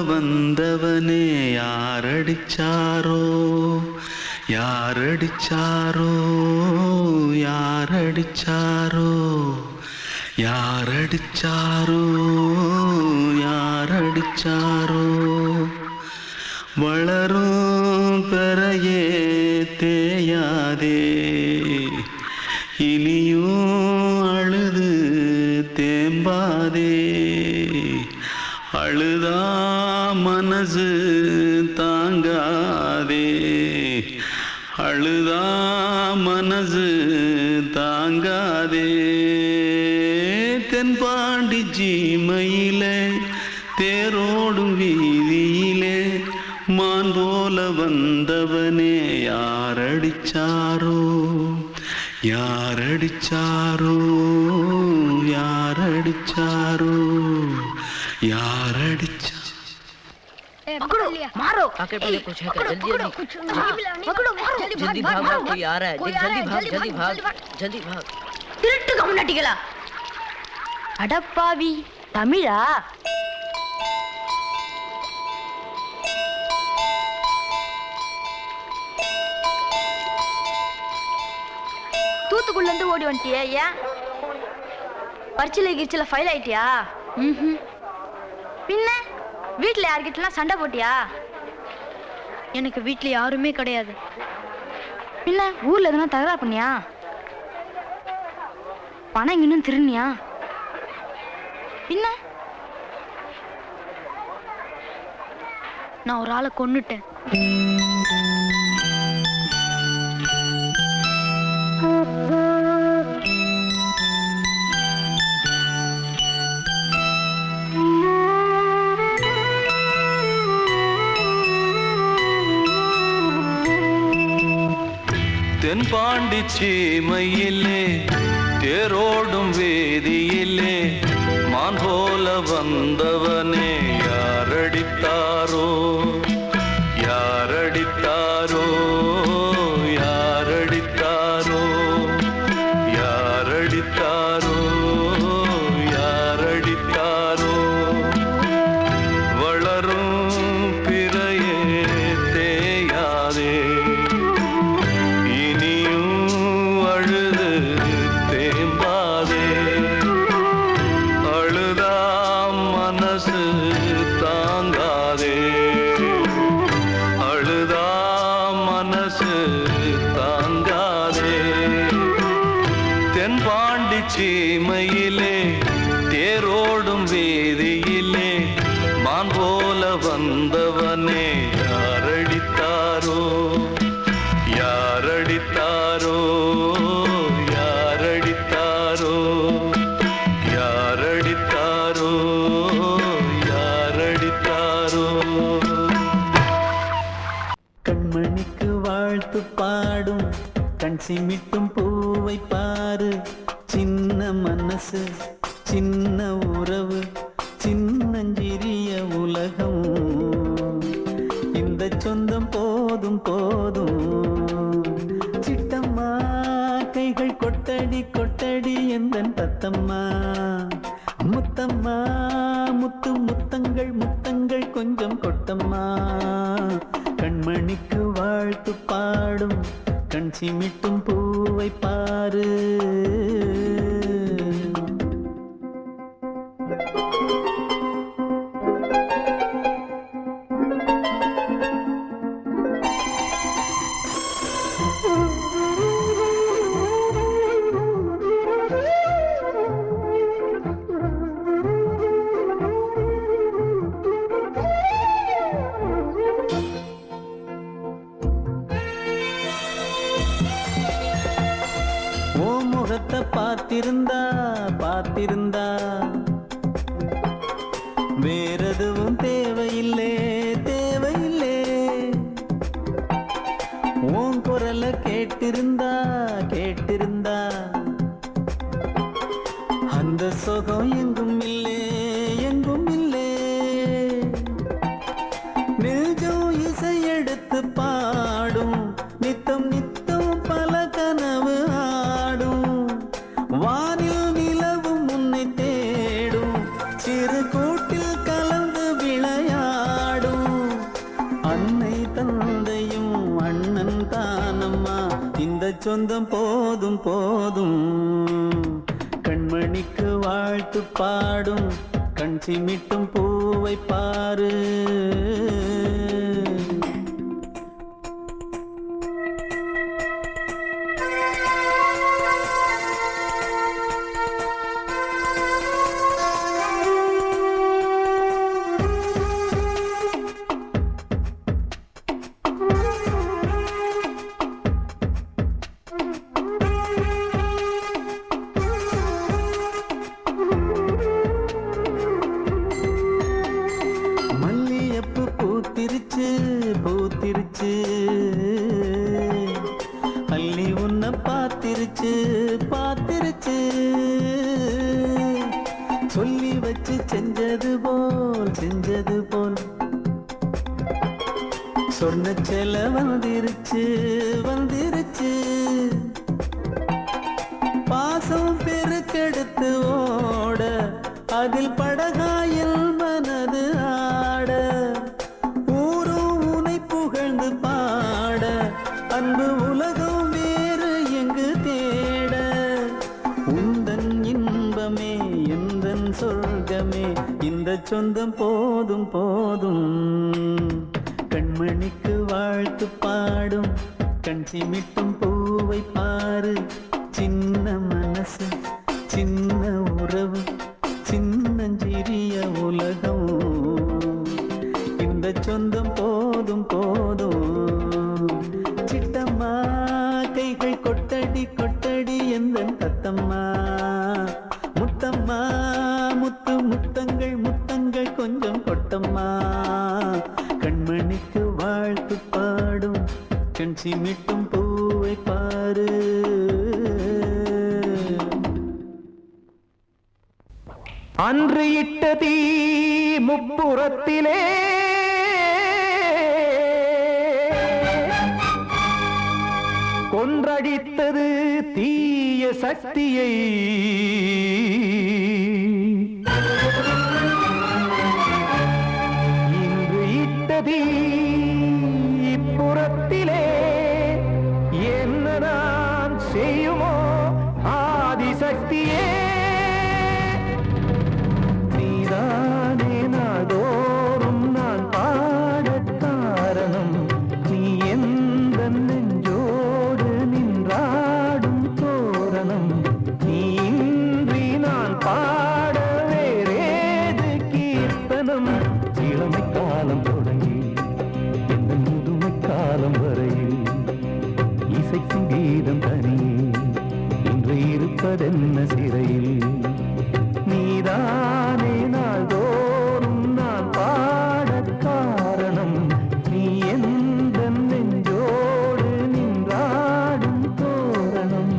வந்தவனே யாரடிச்சாரோ யாரடிச்சாரோ யாரடிச்சாரோ யாரடிச்சாரோ யாரடிச்சாரோ வளரும் பெறையே தேயாதே இனியும் அழுது தேம்பாதே அழுதா மனசு தாங்காதே அழுதா மனசு தாங்காதே தென்பாண்டி சீமையிலே தேரோடும் வீதியிலே மான் போல வந்தவனே யாரடிச்சாரோ யாரடிச்சாரோ யாரடிச்சாரோ यारडिचा पकड़ो मारो आके पहले कुछ है क्या जल्दी पकड़ो मारो जल्दी भाग कोई आ रहा है जल्दी भाग திருட்டு கம்முனட்டிகளா அடப்பாவி தமிழா தூத்துக்குள்ள இருந்து ஓடி வந்துட்டியே ஏன் பரிச்சையில கிரிச்சில ஃபைல் ஆயிட்டியா பின்ன வீட்டுல யார்கிட்டலாம் சண்டை போட்டியா எனக்கு வீட்டுல யாருமே கிடையாது பின்ன ஊர்ல எதுனா தகராறு பண்ணியா பணம் இன்னும் திருநியா பின்ன நான் ஒரு ஆளை கொன்னுட்டேன் தென்பாண்டி சீமையிலே தேரோடும் வேதியிலே மான் போல வந்தவனே யாரடித்தாரோ யாரடித்தாரோ யாரடித்தாரோ யாரடித்தாரோ யாரடித்தாரோ வளரும் பிறையே தேயாதே தென்பாண்டி சீமையிலே தேரோடும் வேதியிலே மான் போல வந்தவனே யாரடித்தாரோ யாரடித்தாரோ யாரடித்தாரோ யாரடித்தாரோ யாரடித்தாரோ கண்மணிக்கு வாழ்த்து பாடும் கண் சிமிட்டும் பூவை பாரு சின்ன மனசு சின்ன உறவு சின்னஞ்சிறிய உலகம் இந்த சொந்தம் போதும் போதும் சிட்டம்மா கைகள் கொட்டடி கொட்டடி எந்தன் தத்தம்மா முத்தம்மா முத்து முத்தங்கள் முத்தங்கள் கொஞ்சம் கொட்டம்மா கண்மணிக்கு வாழ்த்து பாடும் கண் சிமிட்டும் பூவை பாரு முகத்தை பார்த்திருந்தா பார்த்திருந்தா வேறெதுவும் தேவையில்லை தேவையில்லை உன் குரலை கேட்டிருந்தா கேட்டிருந்தா அந்த சுகம் எங்கும் இல்லை எங்கும் இல்லை நெஞ்சம் இசை எடுத்து பாடும் நித்தம் நித்தம் பல கனவு ஆடும் வானில் நிலவும் உன்னை தேடும் சிறு கூட்டில் கலந்து விளையாடும் சொந்தம் போதும் போதும். கண்மணிக்கு வாழ்த்து பாடும் கண் சிமிட்டும் பூவை பாரு. பூத்திருச்சு பூத்திருச்சு அள்ளி உன்னை பார்த்திருச்சு பார்த்திருச்சு. சொல்லி வச்சு செஞ்சது போல் சொன்ன செல வந்துருச்சு வந்துருச்சு. பாசம் பெருக்கெடுத்து ஓட அதில் படகாயில் மனது ஆட. பாட அன்பு உலகம் வேறு எங்கு தேட. உந்தன் இன்பமே எந்தன் சொர்க்கமே இந்த சொந்தம் போதும் போதும். கண்மணிக்கு வாழ்த்து பாடும் கண் சிமிட்டும் பூவை பாரு. சின்ன மனசு சின்ன உறவு சின்னஞ்சிறிய உலகம் இந்த சொந்தம் போதும் போதும். சிட்டம்மா கைகள் கொட்டடி கொட்டடி எந்தன் தத்தம்மா. முத்தம்மா முத்து முத்தங்கள் முத்தங்கள் கொஞ்சம் கொட்டம்மா. கண்மணிக்கு வாழ்த்து பாடும் கண் சிமிட்டும் பூவை பாரு. அன்று இட்ட தீ முப்புறத்திலே கொன்றடித்தது தீய சக்தியை. இன்று இட்டதீ இப்புறத்திலே என்ன நான் செய்யுமோ ஆதிசக்தியே. நீதானே நாள்தோறும் நான் பாட காரணம். நீ எந்த நெஞ்சோடு நின்றாடும் தோரணம். நீ இன்றி நான் பாட வேறேது கீர்த்தனம். இளமை காலம் தொடங்கி எந்த முதுமை காலம் வரையில் இசைக்கும் கீதம் தனியே இன்று இருப்பதென்ன சிறையில். நீதானே நாள்தோறும் நான் பாட காரணம். நீ எந்த நெஞ்சோடு நின்றாடும் தோரணம்.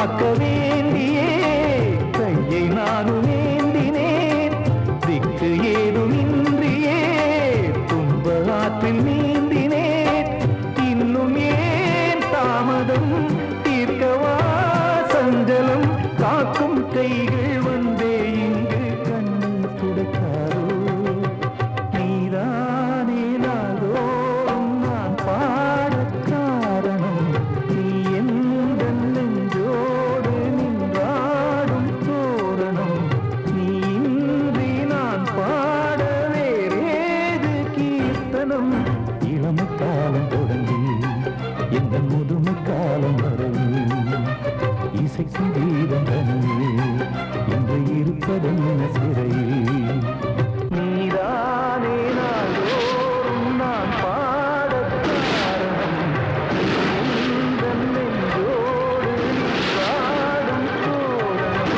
காக்க வேண்டியே கையை நானும் ஏந்தினேன் திக்கு ஏதுமின்றியே துன்ப ஆற்றில் நீந்தினேன் இன்னும் ஏன் தாமதம் தீர்க்கவா சஞ்சலம் காக்கும் கைகள் வந்தே இங்கு கண்ணீர் துடைக்காரோ நீதானே நாள்தோறும் நான் பாடக் காரணம் நீ எந்த நெஞ்சோடு நின்றாடும் தோரணம் நீ இன்றி நான் பாட வேறேது கீர்த்தனம் இளமை காலம் தொடங்கி எந்த முதுமை காலம் வரையில் இசைக்கு வீதம் தனியே என்று இருப்பதென்ன சிறையில் நீதானே நாள்தோறும் நான் பாடக் காரணம் எந்த நெஞ்சோடு நின்றாடும் தோரணம்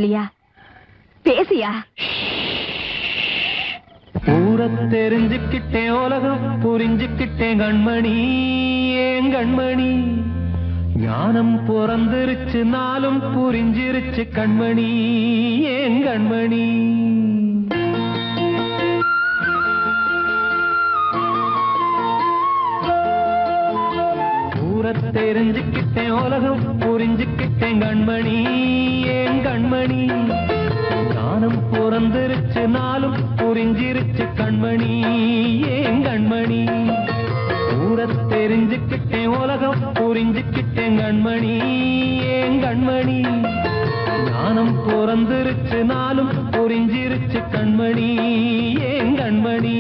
சொல்லியா? பேசியா? ஊரை தெரிஞ்சுக்கிட்டேன், உலகம் புரிஞ்சுக்கிட்டேன் கண்மணி, ஏன் கண்மணி. ஞானம் பிறந்திருச்சு, நாளும் புரிஞ்சிருச்சு கண்மணி, ஏன் கண்மணி. ஊரை தெரிஞ்சுக்கிட்டேன், உலகம் புரிஞ்சுக்கிட்டேன் கண்மணி, ஏன் கண்மணி. ஞானம் பிறந்திருச்சு, நாளும் புரிஞ்சிருச்சு கண்மணி, ஏன் கண்மணி. ஊரை தெரிஞ்சுக்கிட்டேன், உலகம் புரிஞ்சுக்கிட்டேன் கண்மணி, ஏன் கண்மணி. ஞானம் பிறந்திருச்சு, நாளும் புரிஞ்சிருச்சு கண்மணி, ஏன் கண்மணி.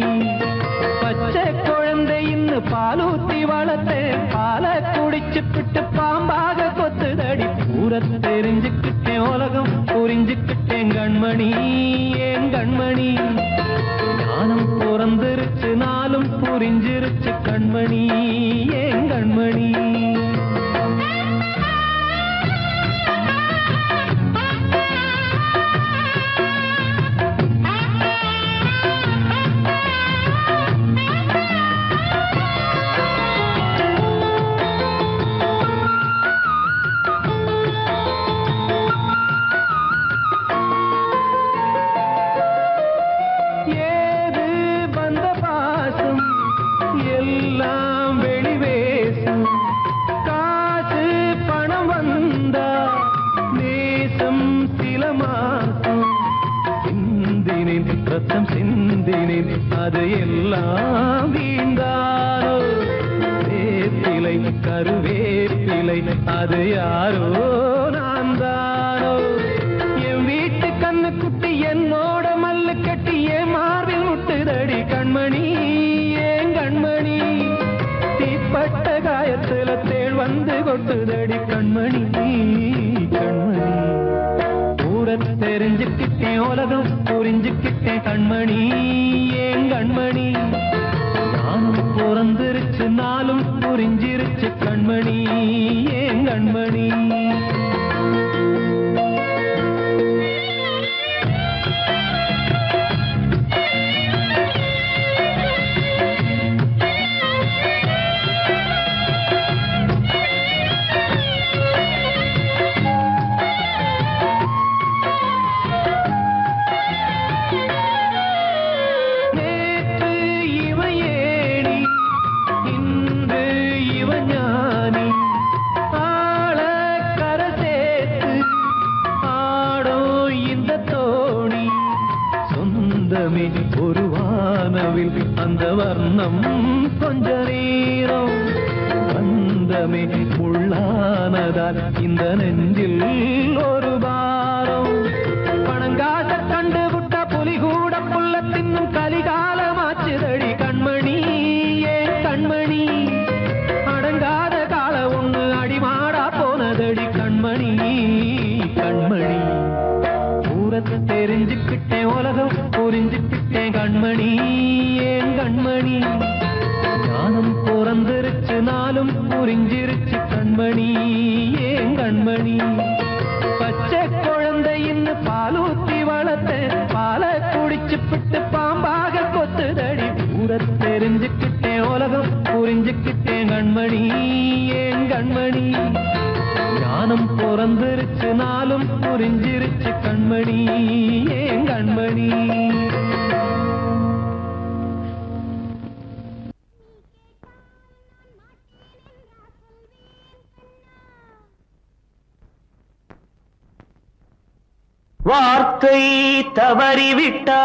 பச்சை குழந்தை இன்னும் பாலூத்தி வளர்த்தேன், பாலை குடிச்சு பிட்டு பாம்பாக கொத்துதடி. ஊரை தெரிஞ்சுக்கிட்டேன், உலகம் புரிஞ்சுக்கிட்டேன் கண்மணி, ஏன் கண்மணி. ஞானம் பிறந்திருச்சு, நாளும் புரிஞ்சிருச்சு கண்மணி, ஏன் கண்மணி. ரத்தம் சிந்தினேன், அது எல்லாம் வீண்டாரோ. வேப்பிலை கருவேப்பிலை, அது யாரோ நான் தானோ. என் வீட்டு கண்ணு குட்டி என்னோட மல்லு கட்டி என் மார்பில் முட்டுதடி கண்மணி, ஏன் கண்மணி. தீப்பட்ட காயத்துல தேள் வந்து கொட்டுதடி கண்மணி, கண்மணி. ஊரை தெரிஞ்சுக்கிட்டேன், உலகம் புரிஞ்சுக்கிட்டேன் கண்மணி, ஏன் கண்மணி. ஞானம் பிறந்திருச்சு, நாளும் புரிஞ்சிருச்சு கண்மணி, ஏன் கண்மணி. ஒரு வானவில் அந்த வர்ணம் கொஞ்ச நேரம் வந்தமே உள்ளானதால் இந்த நெஞ்சில் ஒரு பாரம். பணங்காச கண்டு விட்ட புலி கூட புல்ல தின்னும் கலிகாலமாச்சுதடி கண்மணி, ஏன் கண்மணி. அடங்காத கால ஒண்ணு அடிமாடா போனதடி கண்மணி, கண்மணி. ஊரை தெரிஞ்சுக்கிட்டேன், உலகம் புரிஞ்சுக்கிட்டேன் கண்மணி, ஏன் கண்மணி. ஞானம் பிறந்திருச்சு, நாளும் புரிஞ்சிருச்சு கண்மணி, ஏன் கண்மணி. பச்சை குழந்தை இன்னும் பாலூத்தி வளர்த்தேன், பாலை குடிச்சு பிட்டு பாம்பாக கொத்துதடி. ஊரை தெரிஞ்சுக்கிட்டேன், உலகம் புரிஞ்சுக்கிட்டேன் கண்மணி, ஏன் கண்மணி. ஞானம் பிறந்திருச்சு, நாளும் புரிஞ்சிருச்சு கண்மணி, ஏன் கண்மணி. வார்த்தை தவறிவிட்டாய்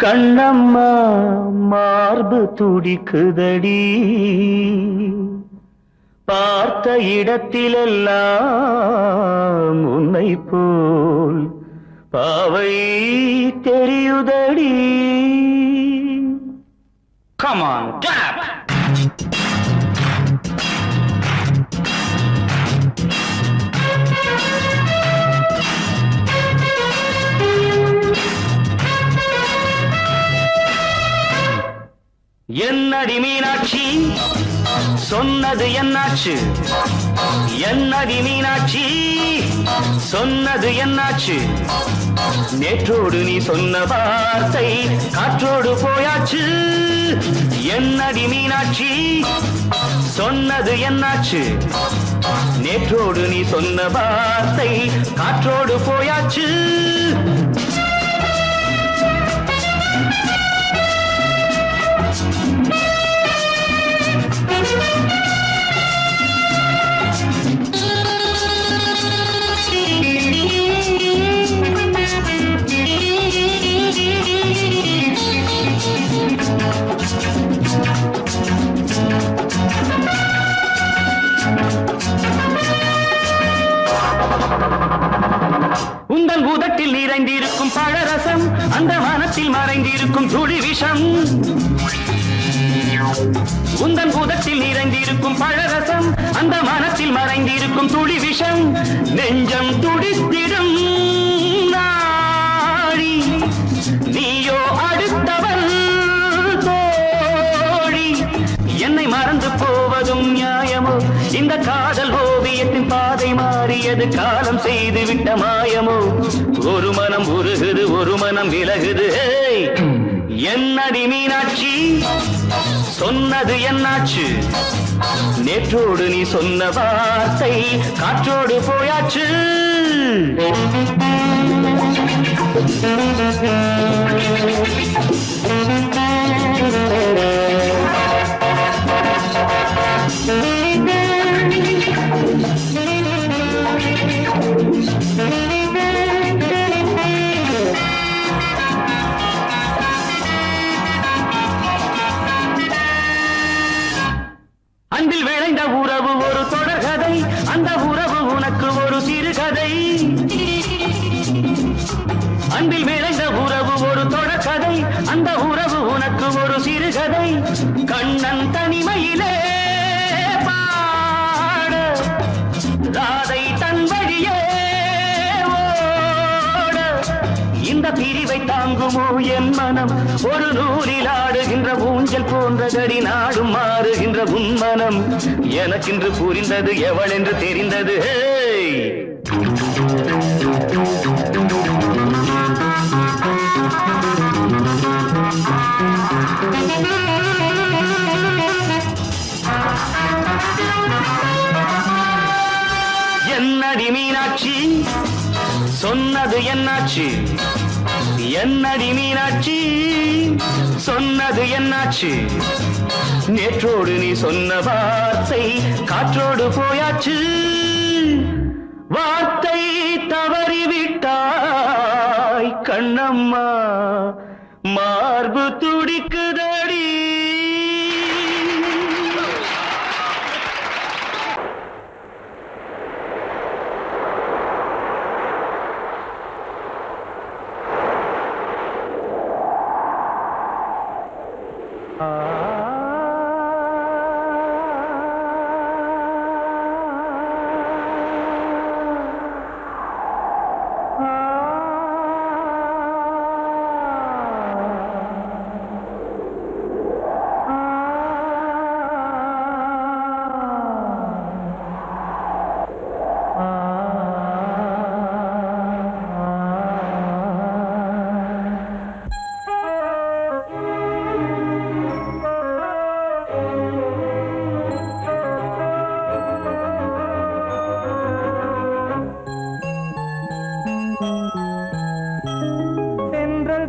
கண்ணம்மா, மார்பு துடிக்குதடி. பார்த்த இடத்திலெல்லாம் உன்னை போல் பாவை தெரியுதடி. Come on, clap! என்னடி மீனாட்சி சொன்னது என்னாச்சு என்னடி மீனாட்சி சொன்னது என்னாச்சு நேற்றோடு நீ சொன்ன வார்த்தை காற்றோடு போயாச்சு என்னடி மீனாட்சி சொன்னது என்னாச்சு நேற்றோடு நீ சொன்ன வார்த்தை காற்றோடு போயாச்சு உந்தன் பூதத்தில் நிறைந்திருக்கும் பழரசம் அந்த வானத்தில் மறைந்திருக்கும் துளி விஷம் உந்தன் பூதத்தில் நிறைந்திருக்கும் பழரசம் அந்த வானத்தில் மறைந்திருக்கும் துளி விஷம் நெஞ்சம் துடித்திடும் நாழி நீயோ அடுத்தவள் தோழி என்னை மறந்து போவதும் நியாயமோ இந்த காதல் ஓவியத்தின் பாதை மாறியது காலம் செய்து விட்ட மாயமோ ஒரு மனம் உருகுது ஒரு மனம் விலகுது என்னடி மீனாட்சி சொன்னது என்னாச்சு நேற்றோடு நீ சொன்ன வார்த்தை காற்றோடு போயாச்சு அன்பில் விளைந்த உறவு ஒரு தொடர்கதை அந்த உறவு உனக்கு ஒரு சிறுகதை அன்பில் விளைந்த உறவு ஒரு தொடர்கதை அந்த உறவு உனக்கு ஒரு சிறுகதை கண்ணன் தனிமையிலே பாட ராதை தன் வழியே ஓட இந்த பிரிவை தாங்குமோ என் மனம் ஒரு நூலில் ஆடுகின்ற ஊஞ்சல் போன்றதடி நாடும் மாறுகின்ற உன்மனம் எனக்கென்று புரிந்தது எவள் என்று தெரிந்தது என்னடி மீனாட்சி சொன்னது என்னாச்சு என்னடி மீனாட்சி சொன்னது என்னாச்சு நேற்றோடு நீ சொன்ன வார்த்தை காற்றோடு போயாச்சு வார்த்தை தவறிவிட்டாய் கண்ணம்மா மார்பு துடிக்குதடி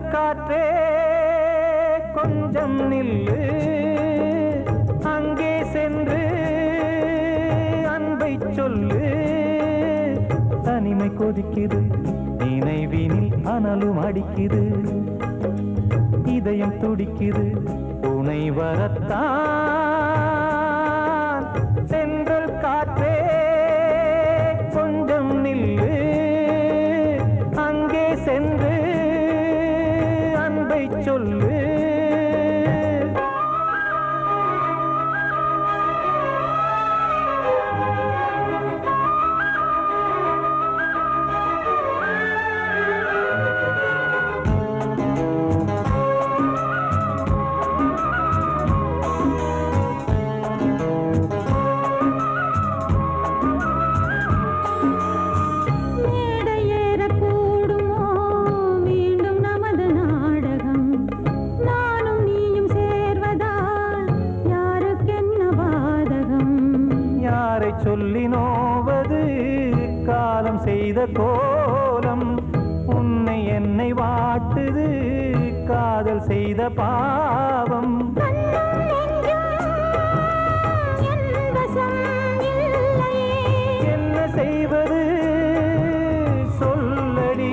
காற்றே கொஞ்சம் நில்லு அங்கே சென்று அன்பை சொல்லு தனிமை கொதிக்குது நினைவினில் அனலும் அடிக்குது இதயம் துடிக்குது துணை வரத்தான் சென்றல் காற்றே கொஞ்சம் நில்லு அங்கே சென்று அன்பை சொல்லு கோலம் உன்னை என்னை வாட்டுது காதல் செய்த பாவம் என்ன செய்வது சொல்லடி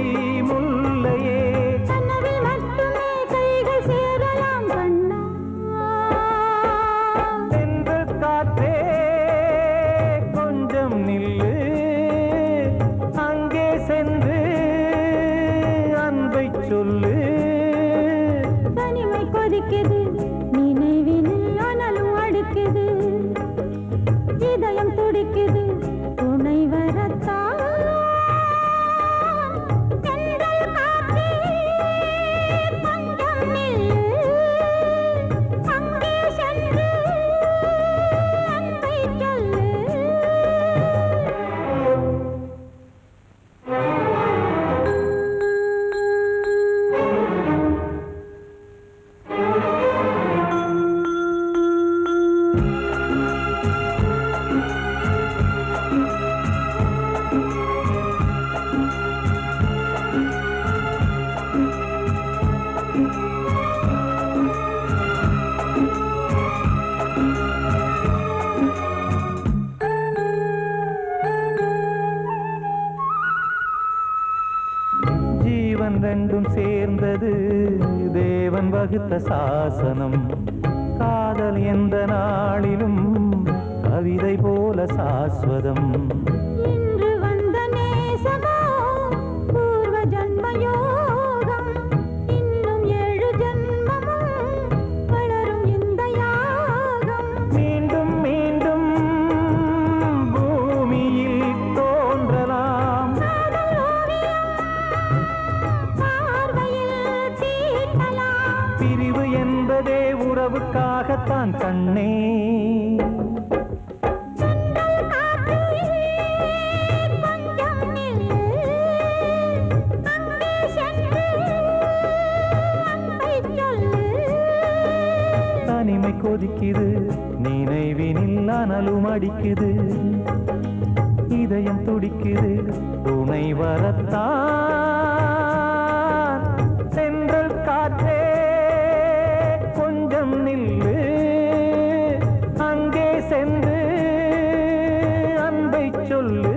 முல்லையே சென்று காற்றே கொஞ்சம் நில்லு அங்கே சென்று அன்பை சொல்லு தனிமை கொதிக்குது நினைவினில் அனலும் அடிக்குது இதயம் துடிக்குது துணை வரத்தான் தென்றல் காற்றே கொஞ்சம் நில்லு அங்கே சென்று அன்பை சொல்லு ஜீவன் ரெண்டும் சேர்ந்தது தேவன் வகுத்த சாசனம் காதல் எந்த நாளிலும் கவிதை போல சாஸ்வதம் இன்று வந்த நேசமோ பூர்வ ஜன்ம யோகம் இன்னும் 7 ஜன்மமும் வளரும் இந்த யாகம் மீண்டும் மீண்டும் பூமியில் தோன்றலாம் காதல் ஓவியம் பார்வையில் தீட்டலாம் பிரிவு என்பதே உறவுக்காகத்தான் கண்ணே தென்றல் காற்றே கொஞ்சம் நில்லு அங்கே சென்று அன்பை சொல்லு தனிமை கொதிக்குது நினைவினில் அனலும் அடிக்குது இதயம் துடிக்குது துணை வரத்தான் சென்றல் காற்றே கொஞ்சம் நில்லு அங்கே சென்று அன்பை சொல்லு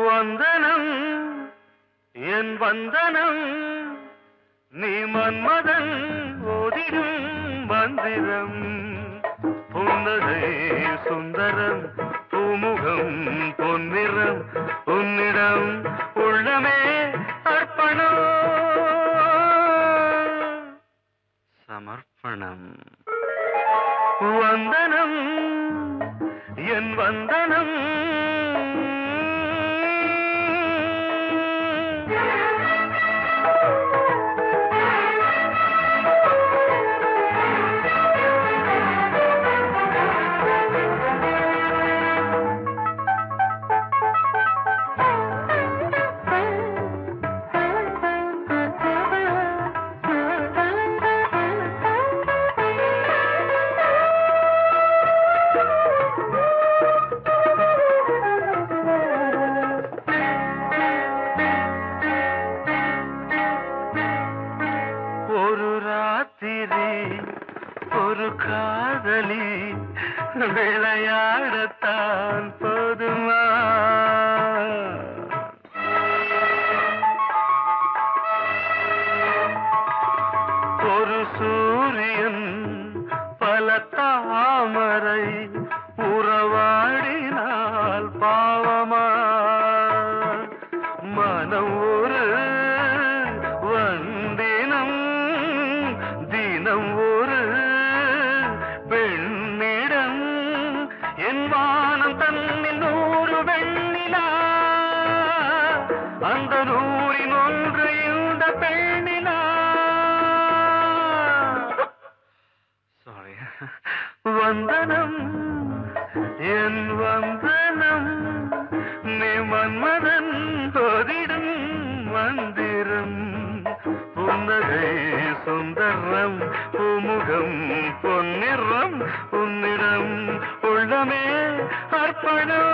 வந்தனம் என் வந்தனம் நீ மன்மதன் ஓதிடும் மந்திரம் புன்னகை சுந்தரம் பூமுகம் பொன்னிறம் உன்னிடம் உள்ளமே அர்ப்பணம் சமர்ப்பணம் வந்தனம் என் வந்தனம் ஒரு காதலி விளையாடத்தான் போதுமா ஒரு சூரியன் பல தாமரை உறவாடினால் பாவமா மனம் ஒரு அந்த நூறின் ஒன்று இந்த பெண்ணினா சாரி வந்தனம் என் வந்தனம் நீ மன்மதன் போதிடும் மந்திரம் புன்னகை சுந்தரம் பூமுகம் பொன்னிறம் உன்னிடம் உள்ளமே அர்ப்பணம்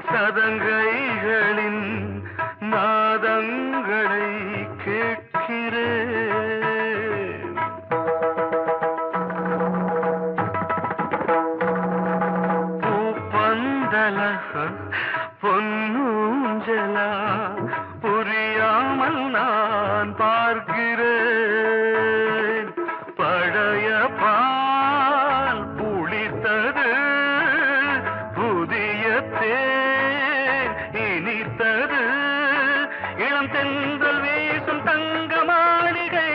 சதங்கைகளின் நாதங்களை கேட்கிறேன் பூப்பந்தல பொன்னூஞ்சலா புரியாமல் நான் பார்க்கிறேன் பழைய பால் புளித்தது புதிய தேன் இனித்தது இளம் தென்றல் வீசும் தங்க மாளிகை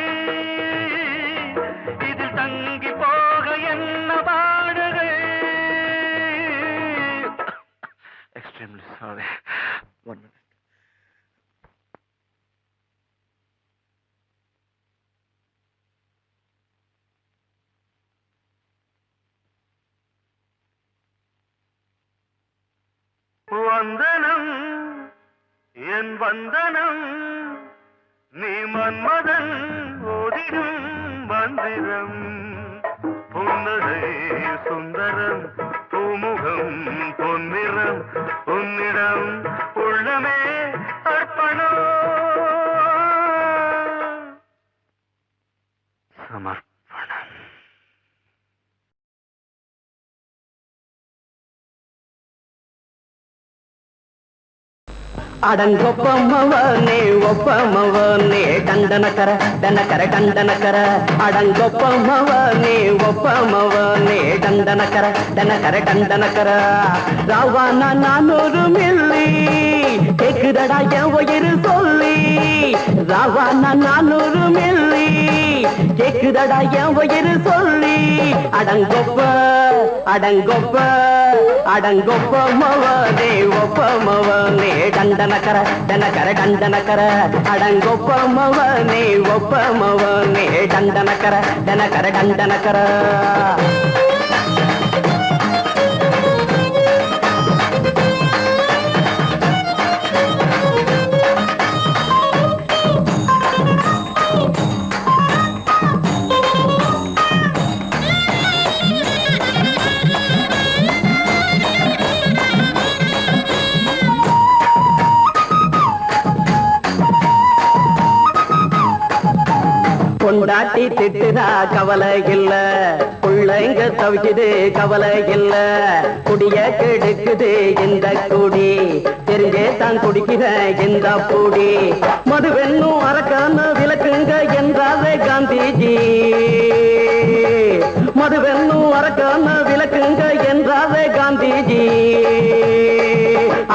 இதில் தங்கி போக என்ன பாடுகை எக்ஸ்ட்ரீம்லி சாரி 1 minute வந்தனம் என் வந்தனம் நீ மன்மதன் ஓதிடும் மந்திரம் புன்னகை சுந்தரம் பூமுகம் பொன்னிறம் உன்னிடம் உள்ளமே அர்ப்பணம் சமர்ப்பணம் அடங்கொப்பமவனே ஒப்பமவனே டண்டனக்கர டனக்கர டண்டனக்கர அடங்கொப்பமவனே ஒப்பமவனே டண்டனக்கர டனக்கர டண்டனக்கர ராவானா 400 மில்லி கேக்குதடா என் உயிர் சொல்லி ராவானா 400 மில்லி கேக்குதடா என் உயிர் சொல்லி அடங்கொப்ப அடங்கொப்ப அடங்கொப்பமவனே ஒப்பமவனே டண்டனக்கர டனக்கர டண்டனக்கர அடங்கொப்பமவனே ஒப்பமவனே டண்டனக்கர டனக்கர டண்டனக்கர பொண்டாட்டி திட்டுதா கவலை இல்ல பிள்ளைங்க தவிக்குது கவலை இல்ல குடிய கெடுக்குது இந்த குடி தெரிஞ்சே தான் குடிக்கிற இந்த பூடி மதுவென்னும் அரக்கான விளக்குங்க என்றாரே காந்திஜி மதுவென்னும் அரக்கான விளக்குங்க என்றாரே காந்திஜி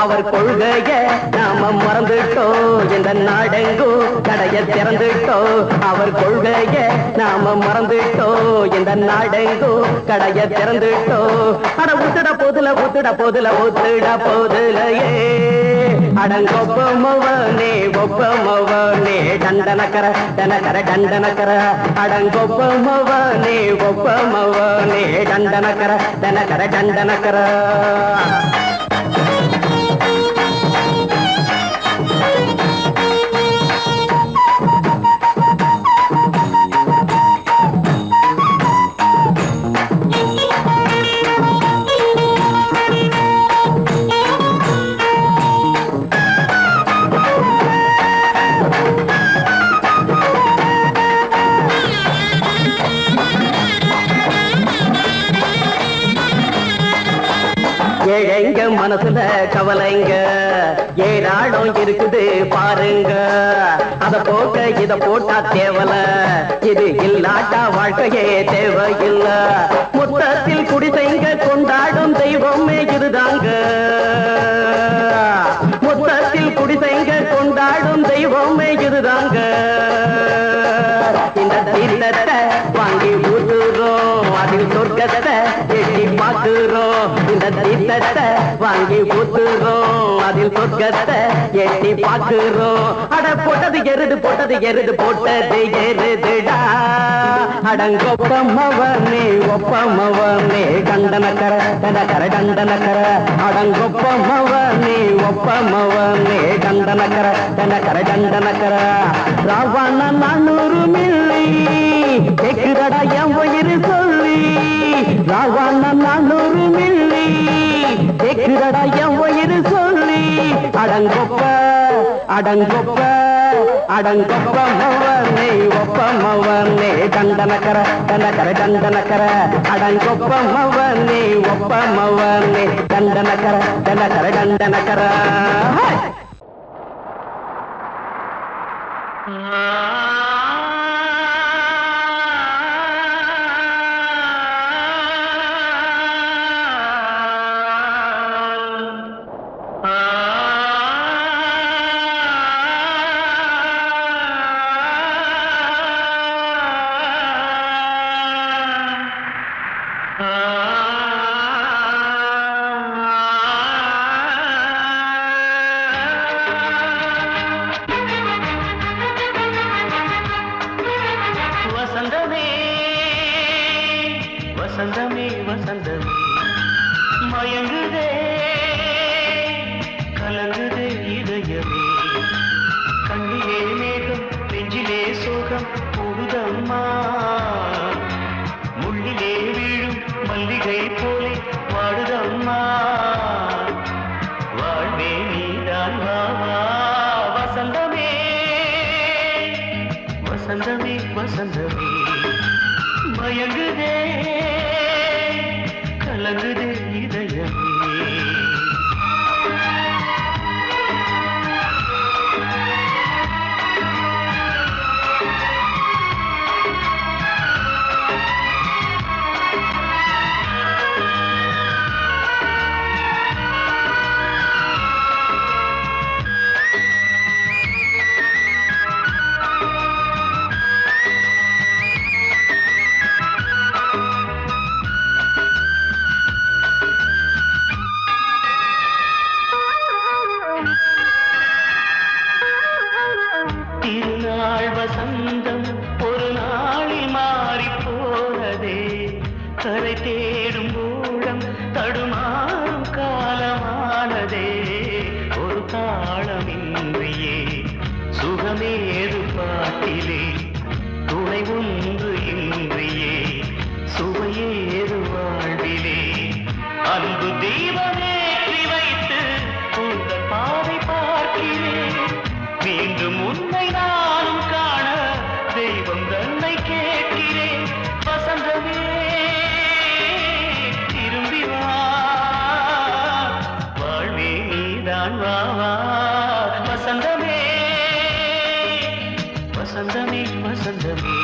அவர் கொள்கைய நாம மறந்துட்டோம் இந்த நாடெங்கும் கடைய திறந்துட்டோம் அவர் கொள்கைய நாம மறந்துட்டோம் இந்த நாடெங்கும் கடைய திறந்துட்டோம் அட ஊத்துட போதுல ஊத்துட போதுல ஊத்துட போதுலையே அடங்கொப்பமவனே ஒப்பமவனே டண்டனக்கர டனக்கர டண்டனக்கர அடங்கொப்பமவனே ஒப்பமவனே டண்டனக்கர டனக்கர டண்டனக்கர ஏழைங்க மனசுல கவலைங்க ஏராளம் இருக்குது பாருங்க. அத போக்க இத போட்டா தேவல, இது இல்லாட்டா வாழ்க்கையே தேவையில்ல. மொத்தத்தில் குடிசைங்க கொண்டாடும் தெய்வமே இதுதாங்க. மொத்தத்தில் குடிசைங்க கொண்டாடும் தெய்வமே இதுதாங்க. இந்த தீர்த்தத்தை வாங்கி ஊத்துறோம், அதில் சொர்க்கத்தை எட்டி பார்க்கிறோம். இந்த தீர்த்தத்தை வாங்கி ஊத்துறோம், அதில் சொர்க்கத்தை எட்டி பார்க்கிறோம். அட போட்டது எருது போட்டது எருது போட்டது எருதுடா. அடங்கொப்பமவனே ஒப்பமவனே கண்டனக்கர கண்டனக்கர கண்டனக்கர. அடங்கொப்பமவனே ஒப்பமவனே கண்டனக்கர கண்டனக்கர கண்டனக்கர. ராவண 400 மில்லி கேக்குதடா என் உயிர் சொல்லி. ராவண 400 மில்லி கேக்குதடா என் உயிர் சொல்லி. அடங்கொப்ப அடங்கொப்ப அடங்கொப்பமவனே ஒப்பமவனே கண்டனக்கர கண்டனக்கர கண்டனக்கர. அடங்கொப்பமவனே ஒப்பமவனே கண்டனக்கர கண்டனக்கர கண்டனக்கர. வசந்தமே வசந்தமே வசந்தமே மயங்குதே கலங்குதே இதயமே. கண்ணிலே மேகம் நெஞ்சிலே சோகம் கூடுதம்மா. முள்ளிலே வீழும் மல்லிகை போலே வாடுதம்மா. வாழ்வே நீதான் வாவா. வசந்தமே வசந்தமே வசந்தமே மயங்குதே கலங்குதே இதயமே. திருநாள் வசந்தம் ஒரு நாளில் மாறி போனதே. கரை தேடும் ஊழம் தடுமாறும் காலமானதே. ஒரு தாளமின்றியே சுகமேது பாட்டிலே. துணை ஒன்று இன்றியே சுவையேது வாழ்விலே. அன்பு தீபமேற்றி வைத்து உங்கள் பாதை பார்க்கிறேன். மீண்டும் உன்னை நானும் காண தெய்வம் தன்னை கேட்கிறேன். வசந்தமே திரும்பி வா, வாழ்வே நீதான் வா வா. வசந்தமே வசந்தமே வசந்தமே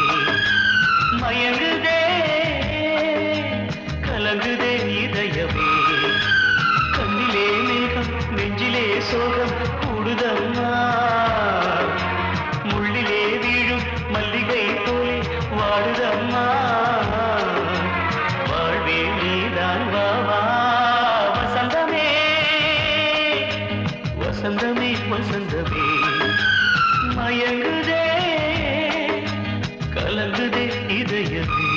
மயங்குதே கலங்குதே இதயமே. கண்ணிலே மேகம் நெஞ்சிலே சோகம் கூடுதம்மா. முள்ளிலே வீழும் மல்லிகை போலே வாடுதம்மா. வாழ்வே நீதான் வா வா. வசந்தமே வசந்தமே வசந்தமே மயங்குதே கலங்குதே இதயமே.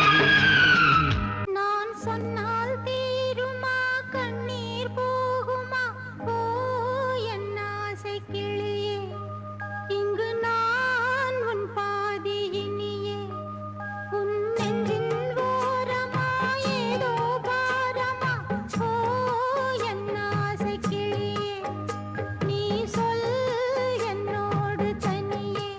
நான் சொன்னால் தீருமா கண்ணீர் போகுமா? ஓ என் ஆசை கிளியே, இங்கு நான் உன் பாதி இனியே. உன் நெஞ்சின் ஓரமா ஏதோ பாரமா? ஓ என் ஆசை கிளியே, நீ சொல் என்னோடு தனியே.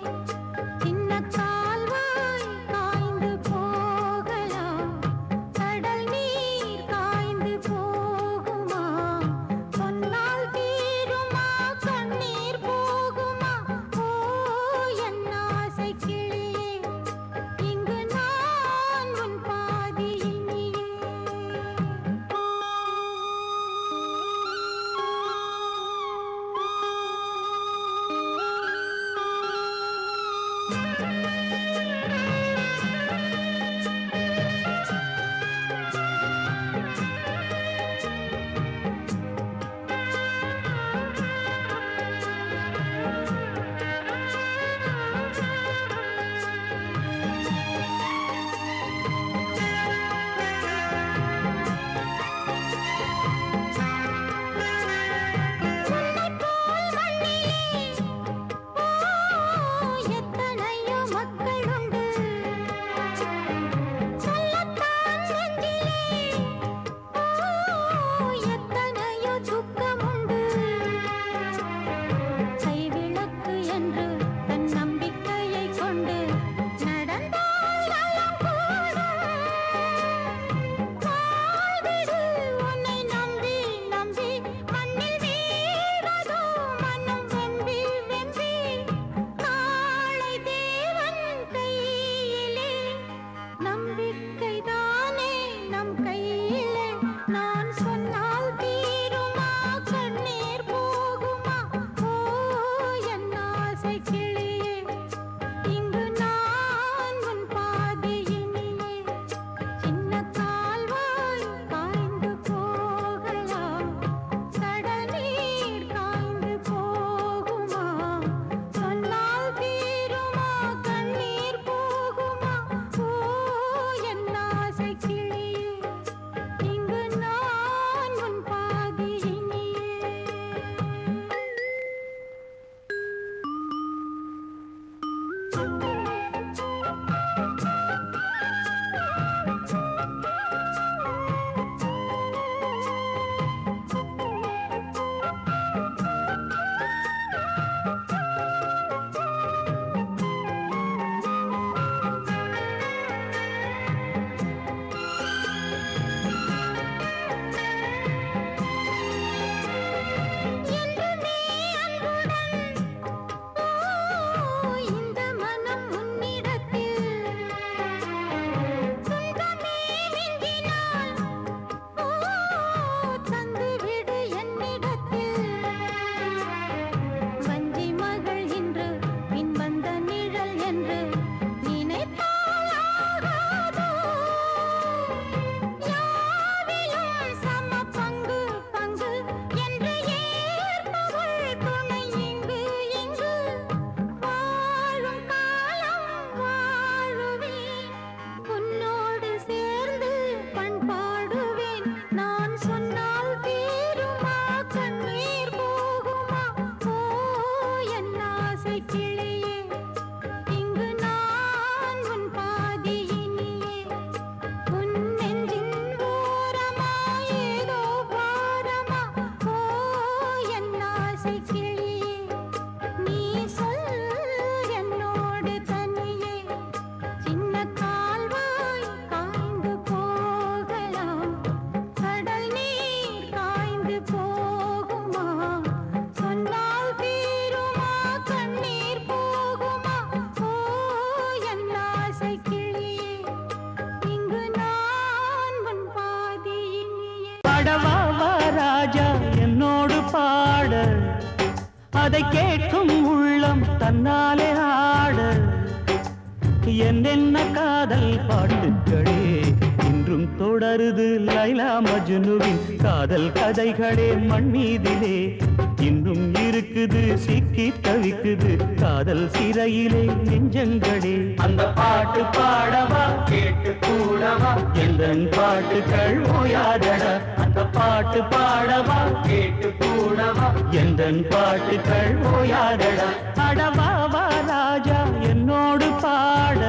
வாழ்க்கைதானே நம் கையிலே நான் சொன்னால் தீருமா கண்ணீர் போகுமா ஓ என் ஆசை கிளியே இங்கு நான் உன் பாதையினியே சின்ன கால்வாய் காய்ந்து போகலாம் கடல் நீர் காய்ந்து போகுமா சொன்னால் தீருமா கண்ணீர் போகுமா ஓ என் ஆசை கிளியே இங்கு நான் உன் பாதையினியே என்றுமே அன்புடன் இந்த மனம் உன்னிடத்தில் சொந்தமே நெஞ்சினால் தந்துவிடு என்னிடத்தில் வஞ்சி மகள் இன்று பின் வந்த நிழல் என்று நினைத்தால் ஆகாதோ யாவிலும் சம பங்கு பங்கு என்று ஏற்பவள் துணை இங்கு இங்கு வாழும் காலம் வாழுவேன் உன்னோடு சேர்ந்து பண்பாடுவேன் நான் சொன்னால் தீருமா கண்ணீர் போகுமா ஓ என் ஆசை கிளியே இங்கு நான் உன் பாதியினியே உன் நெஞ்சின் ஓரமா ஏதோ பாரமா ஓ என் ஆசை கிளியே நீ சொல் என்னோடு தனியே சின்ன கால்வாய் காய்ந்து போகலாம் கடல் நீர் காய்ந்து போகுமா சொன்னால் தீருமா கண்ணீர் போகுமா ஓ என் ஆசை கிளியே இங்கு நான் உன் பாதியினியே பாடவா வா ராஜா என்னோடு பாட அதை கேட்கும் உள்ளம் தன்னாலே ஆட என்னென்ன காதல் பாட்டுக்களே இன்றும் தொடருது லைலா மஜ்னுவின் காதல் கதைகளே மண் மீதிலே இன்னும் இருக்குது சிக்கி தவிக்குது காதல் சிறையிலே நெஞ்சங்களே அந்த பாட்டு பாடவா கேட்டு கூடவா எந்தன் பாட்டுகள் ஓயாதடா அந்த பாட்டு பாடவா கேட்டு கூடவா எந்தன் பாட்டுகள் ஓயாதடா அடவா வா ராஜா என்னோடு பாட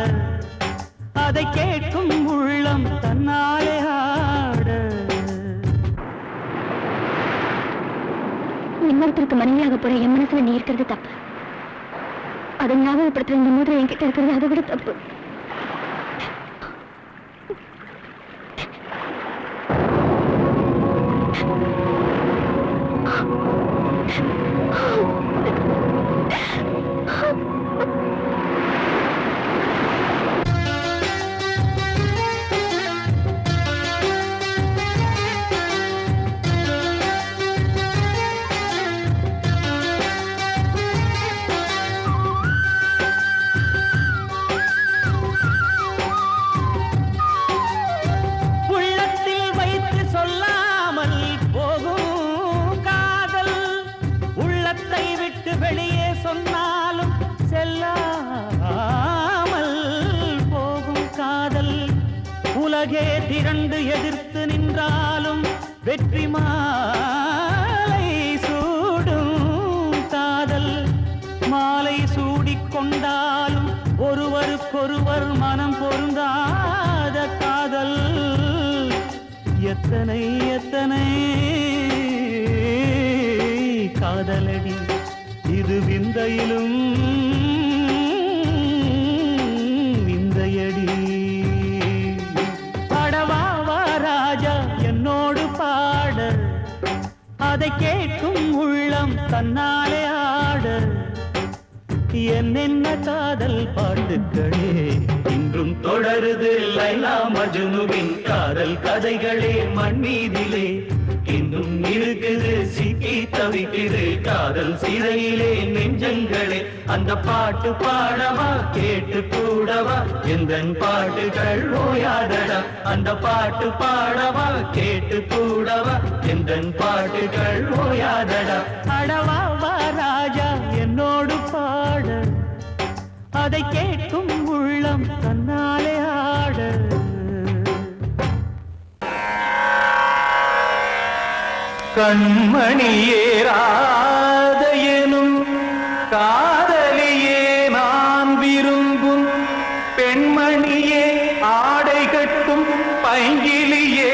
அதை கேட்கும் உள்ளம் தன்னாலே ஆட இன்னொருத்தருக்கு மனைவியாக போற என் மனசுல நீ இருக்கிறது தப்பு அதை ஞாபகப்படுத்துற இந்த மூதிரை என்கிட்ட இருக்கிறது அதை விட தப்பு உள்ளத்தில் வைத்து சொல்லாமல் போகும் காதல் உள்ளத்தை விட்டு வெளியே சொன்னாலும் செல்லாமல் போகும் காதல் உலகே திரண்டு எதிர்த்து நின்றாலும் வெற்றி மாலை சூடும் காதல் மாலை சூடிக்கொண்டாலும் ஒருவருக்கொருவர் மனம் பொருந்தாத காதல் எத்தனை எத்தனை காதலடி இது விந்தையிலும் விந்தையடி பாடவா வா ராஜா என்னோடு பாட அதை கேட்கும் உள்ளம் தன்னாலே ஆட என்னென்ன காதல் பாட்டுக்களே இன்றும் தொடருது லைலா மஜ்னுவின் காதல் கதைகளே மண்ணீதிலே இன்னும் இருக்குது சிக்கி தவிக்குது காதல் சிறையிலே நெஞ்சங்களே அந்த பாட்டு பாடவா கேட்டு கூடவா எந்தன் பாட்டுகள் ஓயாதடா அந்த பாட்டு பாடவா கேட்டு கூடவா எந்தன் பாட்டுகள் ஓயாதடா அடவா வா ராஜா என்னோடு பாட அதை கேட்கும் உள்ளம் தன்னாலே ஆட கண்மணியே ராதையனும் காதலியே நான் விரும்பும் பெண்மணியே ஆடை கட்டும் பைங்கிலியே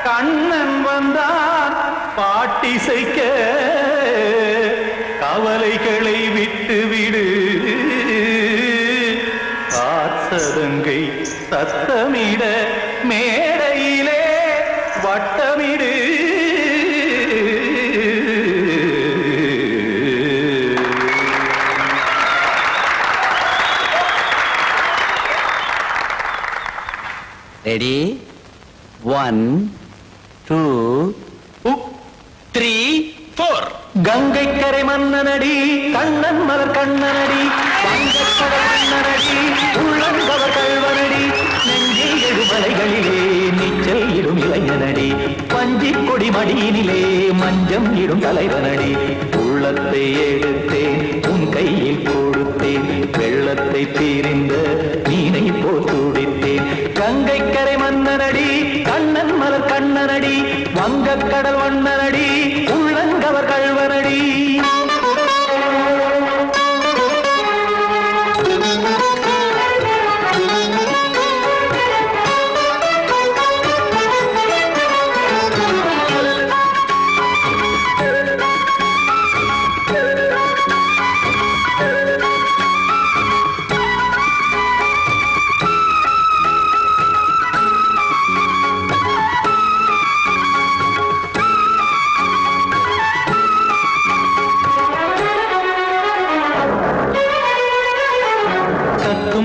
கண்ணன் வந்தான் பாட்டிசைக்க கவலைகளை விட்டுவிடு காத்ததங்கை சத்தமிட மேடையிலே வட்டமிடு ரெடி 1 2 3 4 கங்கை கரை மன்னனடி கண்ணன் மலர் கண்ணனடி வங்கக்கடல் மன்னனடி உள்ளங்கவர் கல்வனடி நெஞ்சில் எழுமலைகளிலே நீச்சல் இடும் இளைஞனடி பஞ்சி கொடி மடியினிலே மஞ்சம் இடும் தலைவனடி உள்ளத்தை எடுத்தேன் உன் கையில் கொடுத்தேன் வெள்ளத்தை தீரிந்த மீனை போல் துடித்தேன் கங்கை கரை மன்னனடி கண்ணன் மலர் கண்ணனடி வங்கக்கடல் வண்ணனடி உள்ளங்கவர் கல்வனடி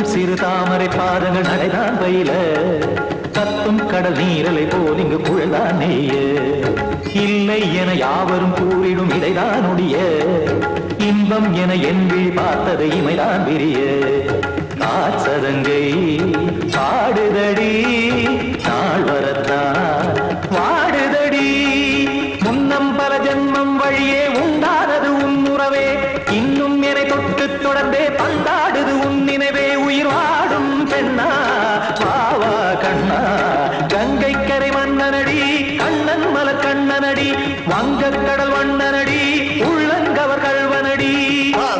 சிறு தாமரை பாதங்கள் நடைதான் பயில கத்தும் கடல் நீரலை போல் இங்கு குழல்தான் நெய்ய இல்லை என யாவரும் கூறிடும் இடைதான் உடைய இன்பம் என என்பி பார்த்தது இமைதான் விரிய காசதங்கை பாடுதடி நாள் வரத்தான் வாடுதடி முன்னம் பல ஜன்மம் வழியே உண்டானது உன் உறவே இன்னும் என்னை தொட்டு தொடர்ந்தே பந்தாடுது உன் நினைவே உயிர் வாடும் பெண்ணா பாவா கண்ணா கங்கை கரை மன்னனடி கண்ணன் மலர் கண்ணனடி வங்கக்கடல் வண்ணனடி உள்ளங்கவர் கல்வனடி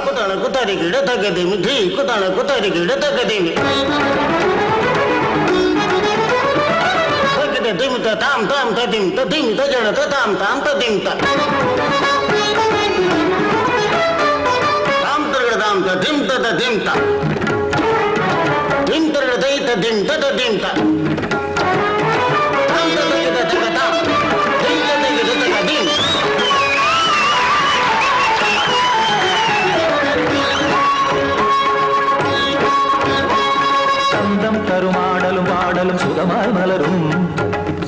குத்தான குத்தாரி கிட தகதிமி ஜி குத்தான குத்தாரி கிட தகதிமி திம் தாம் தாம் ததிம் ததிம் தஜன தாம் தாம் ததிம் தாம் தாம் ததிம் ததிம் தாம் திம் தர தை ததிம் ததிம் தாம் தாம் ததிம் ததிம் திம் ததிம் ததிம் சந்தம் தருமாடலும் பாடலும் சுகமாய் மலரும்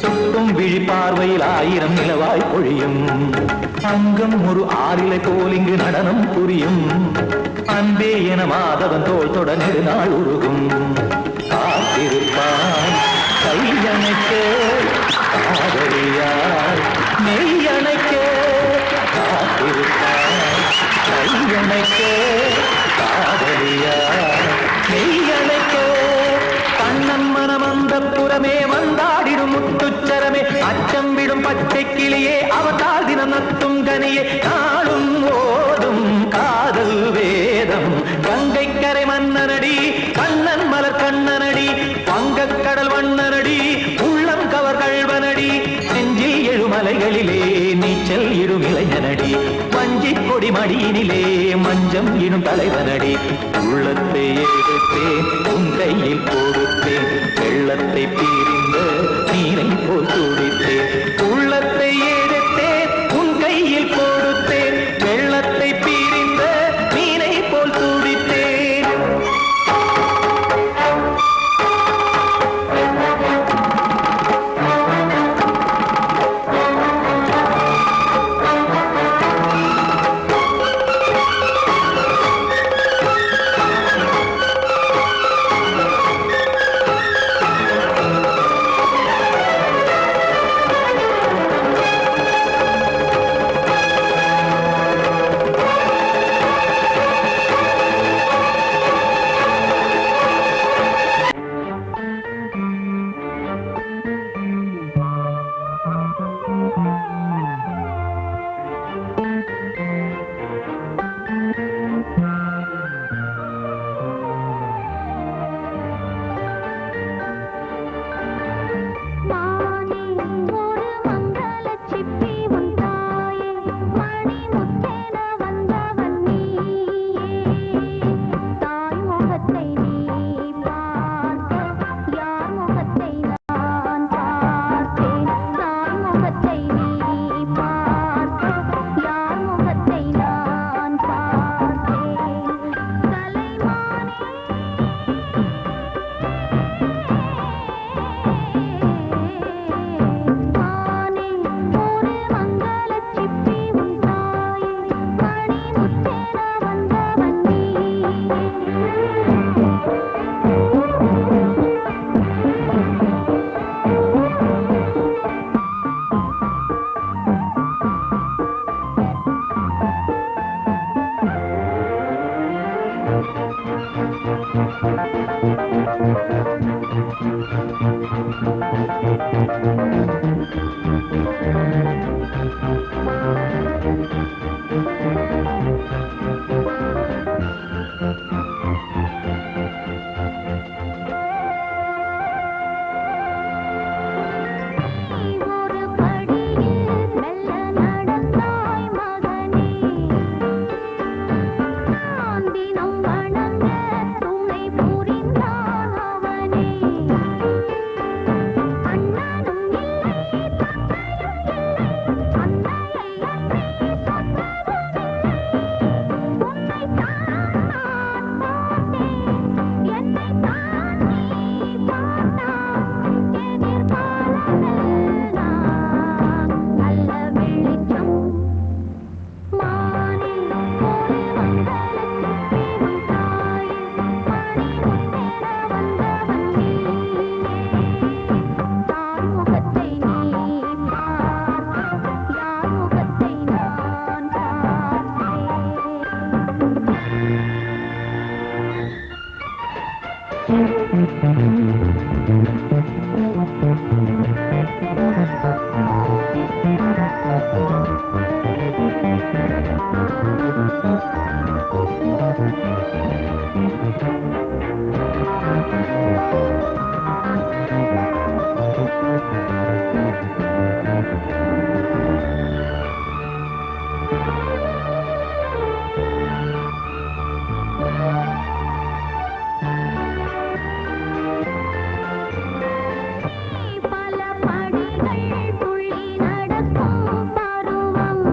சுட்டும் விழி பார்வையில் ஆயிரம் நிலவாய் பொழியும் அங்கம் ஒரு ஆறிலை போல் இங்கு நடனம் புரியும் அன்பே என மாதவன் தோள் தொட நெடுநாள் உருகும் காத்திருப்பான் கையணைக்க காதலியார் மெய்யணைக்க காத்திருப்பான் கையணைக்க காதலியார் மெய்யணைக்க கண்ணன் மனம் அந்த புறமே வந்தாடிடும் முத்துச்சரமே அச்சம் விடும் பச்சை கிளியே அவதால் தினம் நத்தும் கனியே நாளும் ஓதும் காதல் வேதம் கங்கை கரை மன்னனடி கண்ணன் மலர் கண்ணனடி வங்கக்கடல் வண்ணனடி உள்ளம் கவர் கல்வனடி நெஞ்சில் எழுமலைகளிலே நீச்சல் இடும் இளைஞனடி வஞ்சி கொடி மடியினிலே மஞ்சம் இடும் தலைவனடி உள்ளத்தை எடுத்தேன் உன் கையில் கொடுத்தேன் வெள்ளத்தை பீரிந்த நீரை போல் துடித்தேன் உள்ளத்தை எடுத்தேன் உன் கையில் கொடுத்தேன் வெள்ளத்தை பீரிந்த ஒரு படியில் மெல்ல நடந்தாய் மகனே நான் தினம் வணங்க துணை புரிந்தான் அவனே அண்ணனும் இல்லை தந்தையும் இல்லை அன்னையை அன்றி சொன்னதும் உன்னைத்தான் நான் பார்த்தேன் என்னைத்தான் நீ பார்த்தாய் எதிர்காலமெல்லாம் நல்ல வெளிச்சம் மானில் ஒரு மங்களச்சிப்பி உன் தாயில் மணிமுத்தென வந்தவன் நீயே தாய் முகத்தை நீ பார்க்க யார் முகத்தை நான் பார்த்தேன் பல படிகள் துள்ளி நடக்கும் பருவம்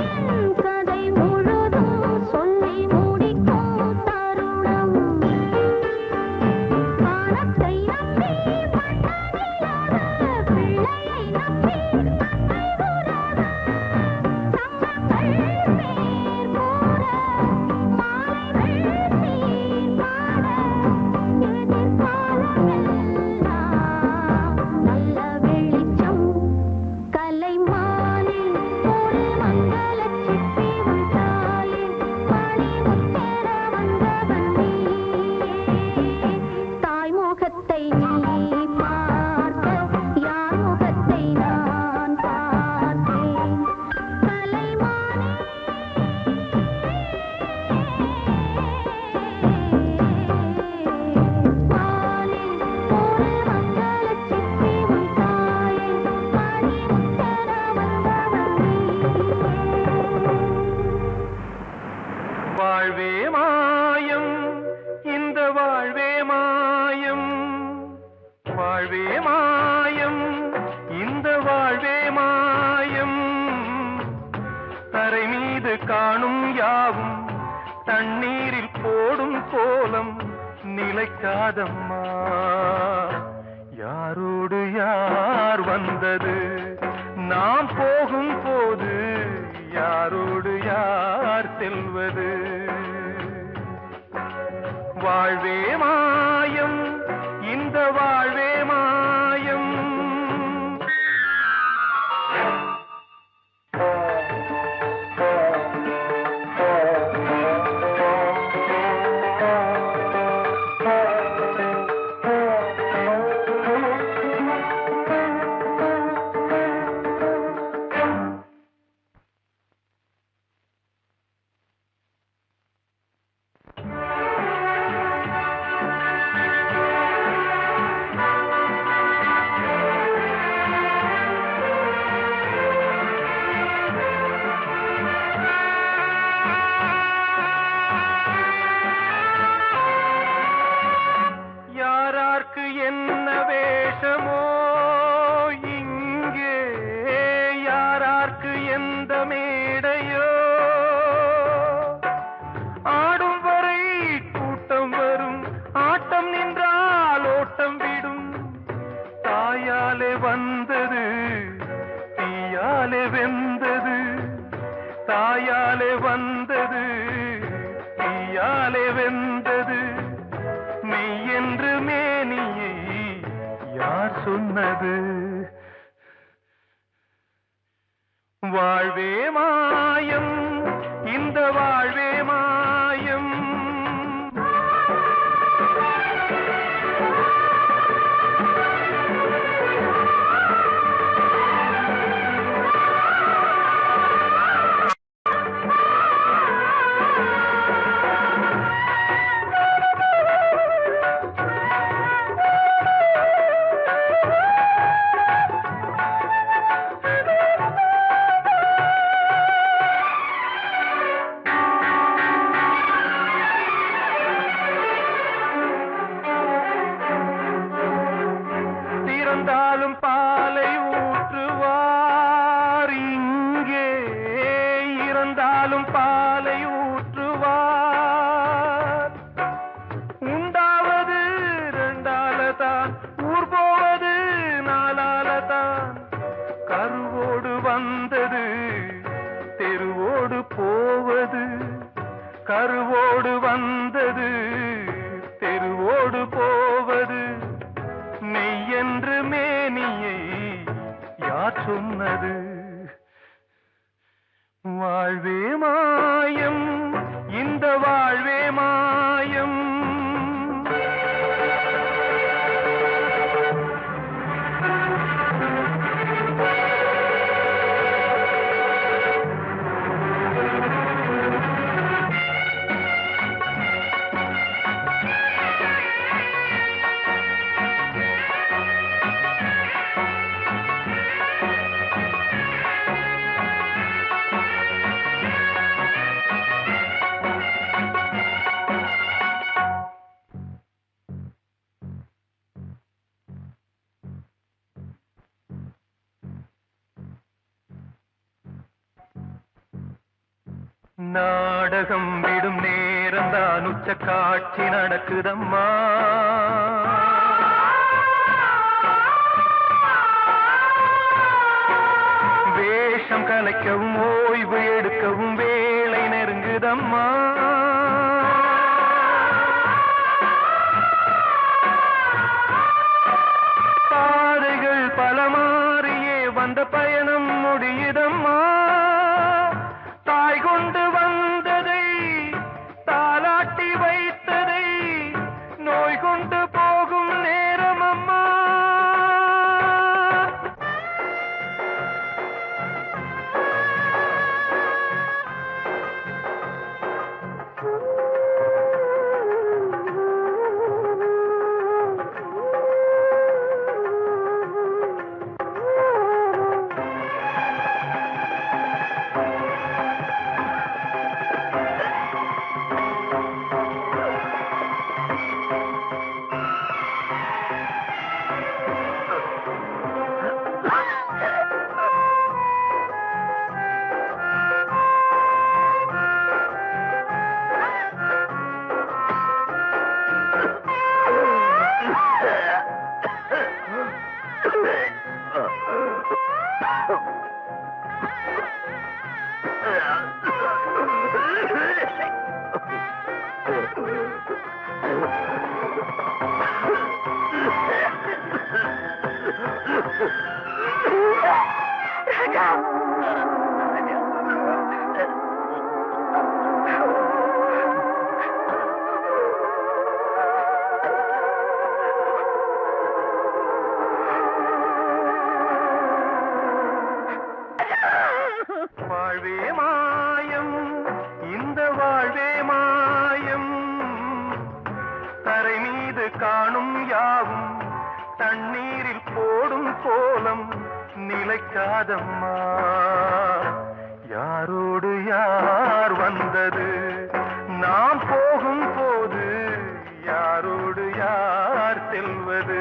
என் கதை முழுதும் சொல்லி முடிக்கும் தருணம் வானத்தை நம்பி மன்னனில்லாத பிள்ளையை நம்பி தந்தை உறாத சங்கங்கள் மேற் கூற மாலைகள் சீர் பாட எதிர்காலமெல்லாம் நல்ல வெளிச்சம் கலைமானில் ஒரு மங்களச்சிப்பி உன் தாயில் மணிமுத்தென வந்தவன் நீயே தாய் முகத்தை நீ பார்க்க யார் முகத்தை நான் பார்த்தேன் கலைமானே மானில் ஒரு மங்களச்சிப்பி உன் தாயில் மணிமுத்தென வந்தவன் நீயே வாழ்வே மாயம் இந்த வாழ்வே மாயம் வாழ்வே மாயம் இந்த வாழ்வே மாயம் தரை மீது காணும் யாவும் தண்ணீரில் போடும் கோலம் நிலைக்காதம்மா யாரோடு யார் வந்தது நாம் போகும் போது யாரோடு யார் செல்வது வாழ்வே மாயம் இந்த வாழ்வே மாயம் யாரார்க்கு என்ன வேஷமோ இங்கே யாரார்க்கு எந்த மேடையோ ஆடும் வரை கூட்டம் வரும் ஆட்டம் நின்றால் ஓட்டம் விடும் தாயாலே வந்தது தீயாலே வெந்தது தாயாலே வந்தது தீயாலே வெந்தது மெய் என்று மேனியை யார் சொன்னது வாழ்வே மாயம் இந்த வாழ்வே மாயம் இறந்தாலும் பாலை ஊற்றுவார் இங்கே இறந்தாலும் பாலை ஊற்றுவார் உண்டாவது ரெண்டாலதான் ஊர் போவது நாலாலதான் கருவோடு வந்தது தெருவோடு போவது கருவோடு வந்தது தெருவோடு போவது மெய்யென்று மேனியை யார் சொன்னது வாழ்வே மாயம் இந்த வாழ்வே மாயம் நாடகம் விடும் நேரம்தான் உச்ச காட்சி நடக்குதம்மா வேஷம் கலைக்கவும் ஓய்வு எடுக்கவும் வேலை நெருங்குதம்மா பாதைகள் பல மாறியே வந்த பயணம் முடியுதம்மா தாய் கொண்டு வந்ததை தாலாட்டி வைத்ததை நோய் கொண்டு போகும் நேரம் அம்மா வாழ்வே மாயம் இந்த வாழ்வே மாயம் தரை மீது காணும் யாவும் தண்ணீரில் போடும் கோலம் நிலைக்காதம்மா யாரோடு யார் வந்தது நாம் போகும் போது யாரோடு யார் செல்வது